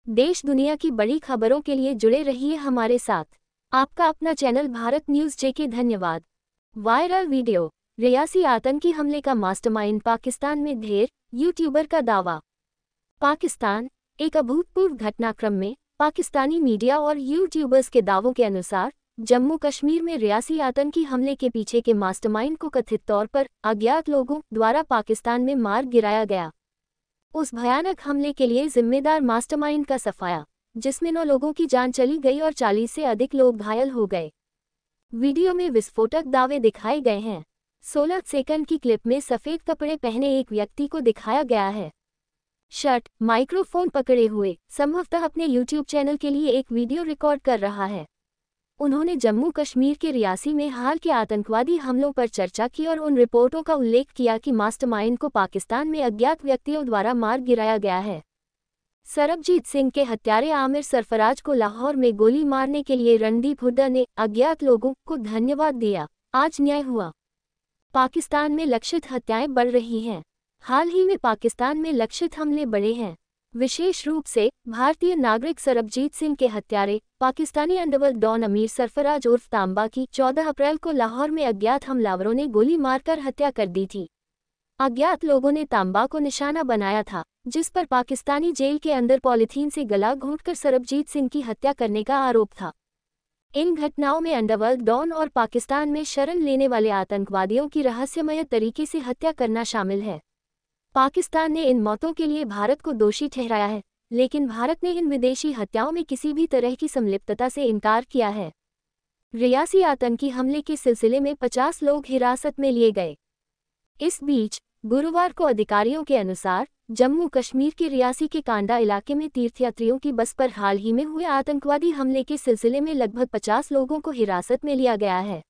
देश दुनिया की बड़ी खबरों के लिए जुड़े रहिए हमारे साथ। आपका अपना चैनल भारत न्यूज जेके धन्यवाद। वायरल वीडियो, रियासी आतंकी हमले का मास्टरमाइंड पाकिस्तान में ढेर, यूट्यूबर का दावा। पाकिस्तान, एक अभूतपूर्व घटनाक्रम में पाकिस्तानी मीडिया और यूट्यूबर्स के दावों के अनुसार जम्मू कश्मीर में रियासी आतंकी हमले के पीछे के मास्टरमाइंड को कथित तौर पर अज्ञात लोगों द्वारा पाकिस्तान में मार गिराया गया। उस भयानक हमले के लिए जिम्मेदार मास्टरमाइंड का सफाया, जिसमें 9 लोगों की जान चली गई और 40 से अधिक लोग घायल हो गए। वीडियो में विस्फोटक दावे दिखाए गए हैं। 16 सेकंड की क्लिप में सफेद कपड़े पहने एक व्यक्ति को दिखाया गया है। शर्ट, माइक्रोफोन पकड़े हुए, संभवतः अपने यूट्यूब चैनल के लिए एक वीडियो रिकॉर्ड कर रहा है। उन्होंने जम्मू कश्मीर के रियासी में हाल के आतंकवादी हमलों पर चर्चा की और उन रिपोर्टों का उल्लेख किया कि मास्टरमाइंड को पाकिस्तान में अज्ञात व्यक्तियों द्वारा मार गिराया गया है। सरबजीत सिंह के हत्यारे आमिर सरफराज को लाहौर में गोली मारने के लिए रणदीप हुड्डा ने अज्ञात लोगों को धन्यवाद दिया। आज न्याय हुआ। पाकिस्तान में लक्षित हत्याएं बढ़ रही हैं। हाल ही में पाकिस्तान में लक्षित हमले बढ़े हैं। विशेष रूप से भारतीय नागरिक सरबजीत सिंह के हत्यारे पाकिस्तानी अंडरवर्ल्ड डॉन आमिर सरफराज उर्फ तांबा की 14 अप्रैल को लाहौर में अज्ञात हमलावरों ने गोली मारकर हत्या कर दी थी। अज्ञात लोगों ने तांबा को निशाना बनाया था, जिस पर पाकिस्तानी जेल के अंदर पॉलीथीन से गला घोंटकर सरबजीत सिंह की हत्या करने का आरोप था। इन घटनाओं में अंडरवर्ल्ड डॉन और पाकिस्तान में शरण लेने वाले आतंकवादियों की रहस्यमय तरीके से हत्या करना शामिल है। पाकिस्तान ने इन मौतों के लिए भारत को दोषी ठहराया है, लेकिन भारत ने इन विदेशी हत्याओं में किसी भी तरह की संलिप्तता से इनकार किया है। रियासी आतंकी हमले के सिलसिले में 50 लोग हिरासत में लिए गए। इस बीच गुरुवार को अधिकारियों के अनुसार जम्मू कश्मीर के रियासी के कांडा इलाके में तीर्थयात्रियों की बस पर हाल ही में हुए आतंकवादी हमले के सिलसिले में लगभग 50 लोगों को हिरासत में लिया गया है।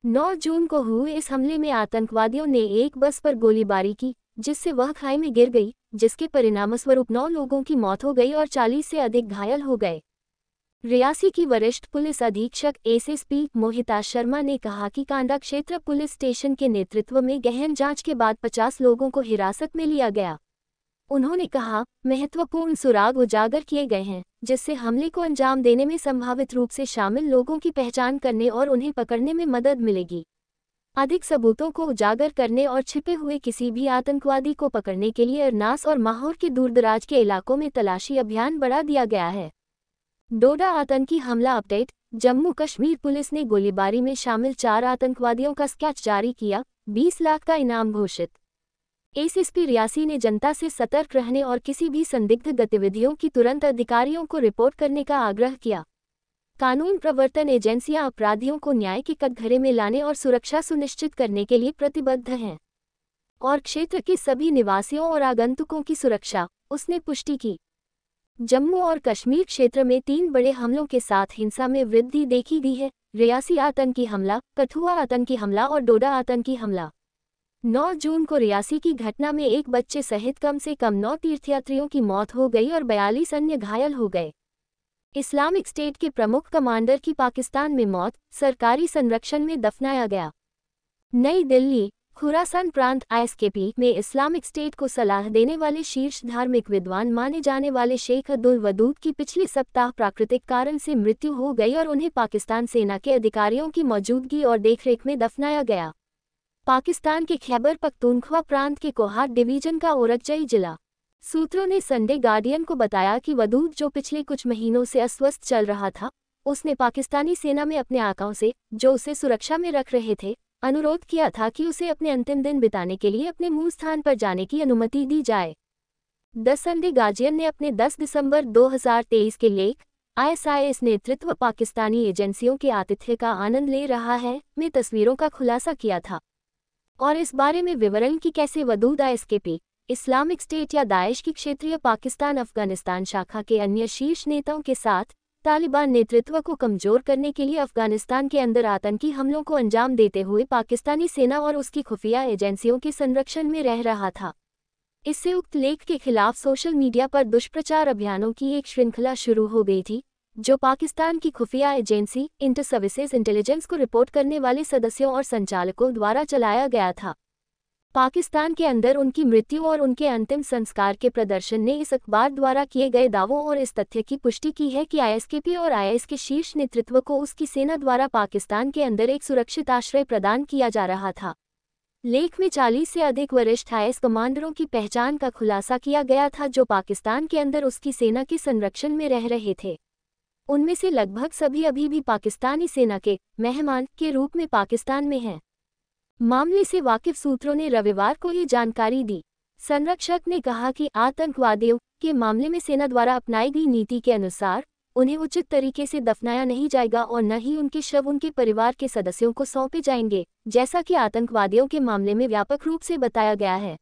9 जून को हुए इस हमले में आतंकवादियों ने एक बस पर गोलीबारी की, जिससे वह खाई में गिर गई, जिसके परिणामस्वरूप 9 लोगों की मौत हो गई और 40 से अधिक घायल हो गए। रियासी की वरिष्ठ पुलिस अधीक्षक एसएसपी मोहिता शर्मा ने कहा कि कांडा क्षेत्र पुलिस स्टेशन के नेतृत्व में गहन जांच के बाद 50 लोगों को हिरासत में लिया गया। उन्होंने कहा, महत्वपूर्ण सुराग उजागर किए गए हैं, जिससे हमले को अंजाम देने में संभावित रूप से शामिल लोगों की पहचान करने और उन्हें पकड़ने में मदद मिलेगी। अधिक सबूतों को उजागर करने और छिपे हुए किसी भी आतंकवादी को पकड़ने के लिए अरनास और माहौर के दूरदराज के इलाकों में तलाशी अभियान बढ़ा दिया गया है। डोडा आतंकी हमला अपडेट। जम्मू कश्मीर पुलिस ने गोलीबारी में शामिल 4 आतंकवादियों का स्केच जारी किया, 20 लाख का इनाम घोषित। एसएसपी रियासी ने जनता से सतर्क रहने और किसी भी संदिग्ध गतिविधियों की तुरंत अधिकारियों को रिपोर्ट करने का आग्रह किया। कानून प्रवर्तन एजेंसियां अपराधियों को न्याय के कटघरे में लाने और सुरक्षा सुनिश्चित करने के लिए प्रतिबद्ध हैं और क्षेत्र के सभी निवासियों और आगंतुकों की सुरक्षा, उसने पुष्टि की। जम्मू और कश्मीर क्षेत्र में 3 बड़े हमलों के साथ हिंसा में वृद्धि देखी गई है। रियासी आतंकी हमला, कठुआ आतंकी हमला और डोडा आतंकी हमला। 9 जून को रियासी की घटना में एक बच्चे सहित कम से कम 9 तीर्थयात्रियों की मौत हो गई और 42 अन्य घायल हो गए। इस्लामिक स्टेट के प्रमुख कमांडर की पाकिस्तान में मौत, सरकारी संरक्षण में दफनाया गया। नई दिल्ली, खुरासान प्रांत आईएसकेपी में इस्लामिक स्टेट को सलाह देने वाले शीर्ष धार्मिक विद्वान माने जाने वाले शेख अब्दुल वदूद की पिछले सप्ताह प्राकृतिक कारण से मृत्यु हो गई और उन्हें पाकिस्तान सेना के अधिकारियों की मौजूदगी और देखरेख में दफनाया गया। पाकिस्तान के खैबर पख्तूनख्वा प्रांत के कोहाट डिवीजन का ओरकजई जिला। सूत्रों ने संडे गार्डियन को बताया कि वदूद, जो पिछले कुछ महीनों से अस्वस्थ चल रहा था, उसने पाकिस्तानी सेना में अपने आकाओं से, जो उसे सुरक्षा में रख रहे थे, अनुरोध किया था कि उसे अपने अंतिम दिन बिताने के लिए अपने मूल स्थान पर जाने की अनुमति दी जाए। द संडे गार्डियन ने अपने 10 दिसंबर 2023 के लेख आईएसआईएस नेतृत्व पाकिस्तानी एजेंसियों के आतिथ्य का आनंद ले रहा है में तस्वीरों का खुलासा किया था और इस बारे में विवरण कि कैसे वदूद आईएसकेपी, इस्लामिक स्टेट या दाइश की क्षेत्रीय पाकिस्तान अफगानिस्तान शाखा के अन्य शीर्ष नेताओं के साथ तालिबान नेतृत्व को कमजोर करने के लिए अफगानिस्तान के अंदर आतंकी हमलों को अंजाम देते हुए पाकिस्तानी सेना और उसकी खुफिया एजेंसियों के संरक्षण में रह रहा था। इससे उक्त लेख के खिलाफ सोशल मीडिया पर दुष्प्रचार अभियानों की एक श्रृंखला शुरू हो गई थी, जो पाकिस्तान की खुफिया एजेंसी इंटर सर्विसेज इंटेलिजेंस को रिपोर्ट करने वाले सदस्यों और संचालकों द्वारा चलाया गया था। पाकिस्तान के अंदर उनकी मृत्यु और उनके अंतिम संस्कार के प्रदर्शन ने इस अखबार द्वारा किए गए दावों और इस तथ्य की पुष्टि की है कि आईएसकेपी और आईएस के शीर्ष नेतृत्व को उसकी सेना द्वारा पाकिस्तान के अंदर एक सुरक्षित आश्रय प्रदान किया जा रहा था। लेख में 40 से अधिक वरिष्ठ आईएस कमांडरों की पहचान का खुलासा किया गया था जो पाकिस्तान के अंदर उसकी सेना के संरक्षण में रह रहे थे। उनमें से लगभग सभी अभी भी पाकिस्तानी सेना के मेहमान के रूप में पाकिस्तान में हैं। मामले से वाकिफ सूत्रों ने रविवार को ये जानकारी दी। संरक्षक ने कहा कि आतंकवादियों के मामले में सेना द्वारा अपनाई गई नीति के अनुसार उन्हें उचित तरीके से दफनाया नहीं जाएगा और न ही उनके शव उनके परिवार के सदस्यों को सौंपे जाएंगे, जैसा कि आतंकवादियों के मामले में व्यापक रूप से बताया गया है।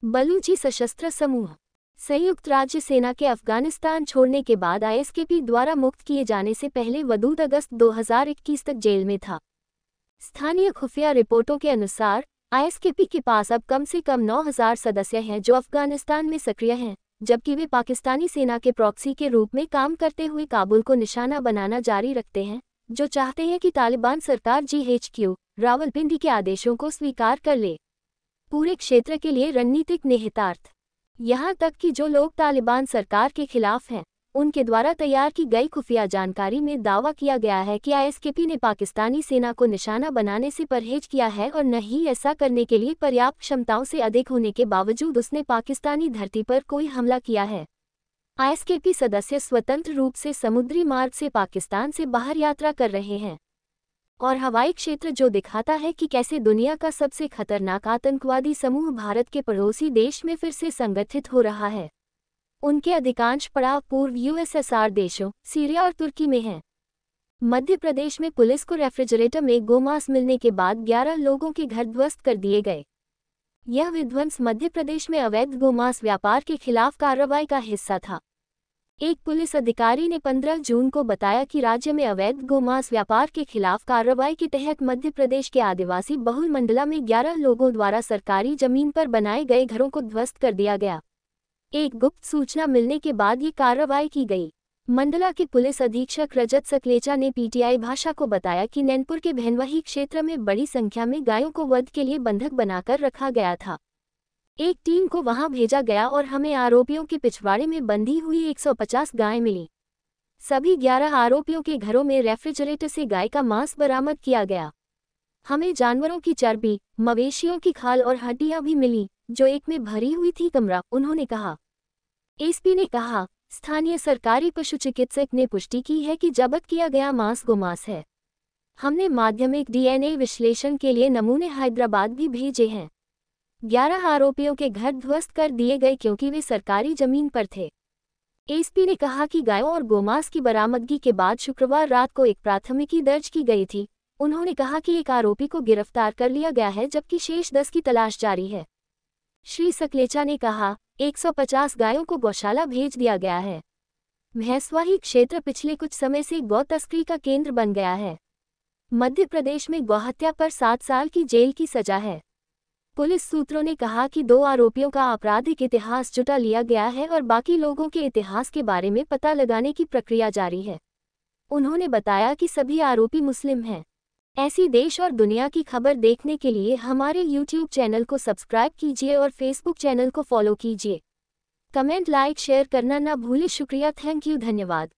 बलूची सशस्त्र समूह संयुक्त राज्य सेना के अफगानिस्तान छोड़ने के बाद आईएसकेपी द्वारा मुक्त किए जाने से पहले वदूद अगस्त 2021 तक जेल में था। स्थानीय खुफिया रिपोर्टों के अनुसार आईएसकेपी के पास अब कम से कम 9000 सदस्य हैं जो अफगानिस्तान में सक्रिय हैं, जबकि वे पाकिस्तानी सेना के प्रॉक्सी के रूप में काम करते हुए काबुल को निशाना बनाना जारी रखते हैं, जो चाहते हैं कि तालिबान सरकार GHQ रावलपिंडी के आदेशों को स्वीकार कर ले। पूरे क्षेत्र के लिए रणनीतिक निहितार्थ, यहाँ तक कि जो लोग तालिबान सरकार के खिलाफ हैं, उनके द्वारा तैयार की गई खुफिया जानकारी में दावा किया गया है कि आईएसकेपी ने पाकिस्तानी सेना को निशाना बनाने से परहेज किया है और न ही ऐसा करने के लिए पर्याप्त क्षमताओं से अधिक होने के बावजूद उसने पाकिस्तानी धरती पर कोई हमला किया है। आईएसकेपी सदस्य स्वतंत्र रूप से समुद्री मार्ग से पाकिस्तान से बाहर यात्रा कर रहे हैं और हवाई क्षेत्र जो दिखाता है कि कैसे दुनिया का सबसे खतरनाक आतंकवादी समूह भारत के पड़ोसी देश में फिर से संगठित हो रहा है। उनके अधिकांश पड़ाव पूर्व यूएसएसआर देशों सीरिया और तुर्की में हैं। मध्य प्रदेश में पुलिस को रेफ्रिजरेटर में गोमांस मिलने के बाद 11 लोगों के घर ध्वस्त कर दिए गए। यह विध्वंस मध्य प्रदेश में अवैध गोमांस व्यापार के खिलाफ कार्रवाई का हिस्सा था। एक पुलिस अधिकारी ने 15 जून को बताया कि राज्य में अवैध गोमांस व्यापार के खिलाफ कार्रवाई के तहत मध्य प्रदेश के आदिवासी बहुल मंडला में 11 लोगों द्वारा सरकारी जमीन पर बनाए गए घरों को ध्वस्त कर दिया गया। एक गुप्त सूचना मिलने के बाद ये कार्रवाई की गई। मंडला के पुलिस अधीक्षक रजत सकलेचा ने पीटीआई भाषा को बताया कि नैनपुर के भैनवही क्षेत्र में बड़ी संख्या में गायों को वध के लिए बंधक बनाकर रखा गया था। एक टीम को वहां भेजा गया और हमें आरोपियों के पिछवाड़े में बंधी हुई 150 गायें मिली। सभी 11 आरोपियों के घरों में रेफ्रिजरेटर से गाय का मांस बरामद किया गया। हमें जानवरों की चर्बी, मवेशियों की खाल और हड्डियां भी मिली, जो एक में भरी हुई थी कमरा, उन्होंने कहा। एसपी ने कहा, स्थानीय सरकारी पशु चिकित्सक ने पुष्टि की है कि जब्त किया गया मांस गोमांस है। हमने माध्यमिक डीएनए विश्लेषण के लिए नमूने हैदराबाद भी भेजे हैं। 11 आरोपियों के घर ध्वस्त कर दिए गए क्योंकि वे सरकारी जमीन पर थे। एसपी ने कहा कि गायों और गोमांस की बरामदगी के बाद शुक्रवार रात को एक प्राथमिकी दर्ज की गई थी। उन्होंने कहा कि एक आरोपी को गिरफ्तार कर लिया गया है जबकि शेष 10 की तलाश जारी है। श्री सकलेचा ने कहा, 150 गायों को गौशाला भेज दिया गया है। भैंसवाही क्षेत्र पिछले कुछ समय से गौ तस्करी का केंद्र बन गया है। मध्य प्रदेश में गौहत्या पर 7 साल की जेल की सजा है। पुलिस सूत्रों ने कहा कि 2 आरोपियों का आपराधिक इतिहास जुटा लिया गया है और बाकी लोगों के इतिहास के बारे में पता लगाने की प्रक्रिया जारी है। उन्होंने बताया कि सभी आरोपी मुस्लिम हैं। ऐसी देश और दुनिया की खबर देखने के लिए हमारे YouTube चैनल को सब्सक्राइब कीजिए और Facebook चैनल को फॉलो कीजिए। कमेंट, लाइक, शेयर करना ना भूलें। शुक्रिया, थैंक यू, धन्यवाद।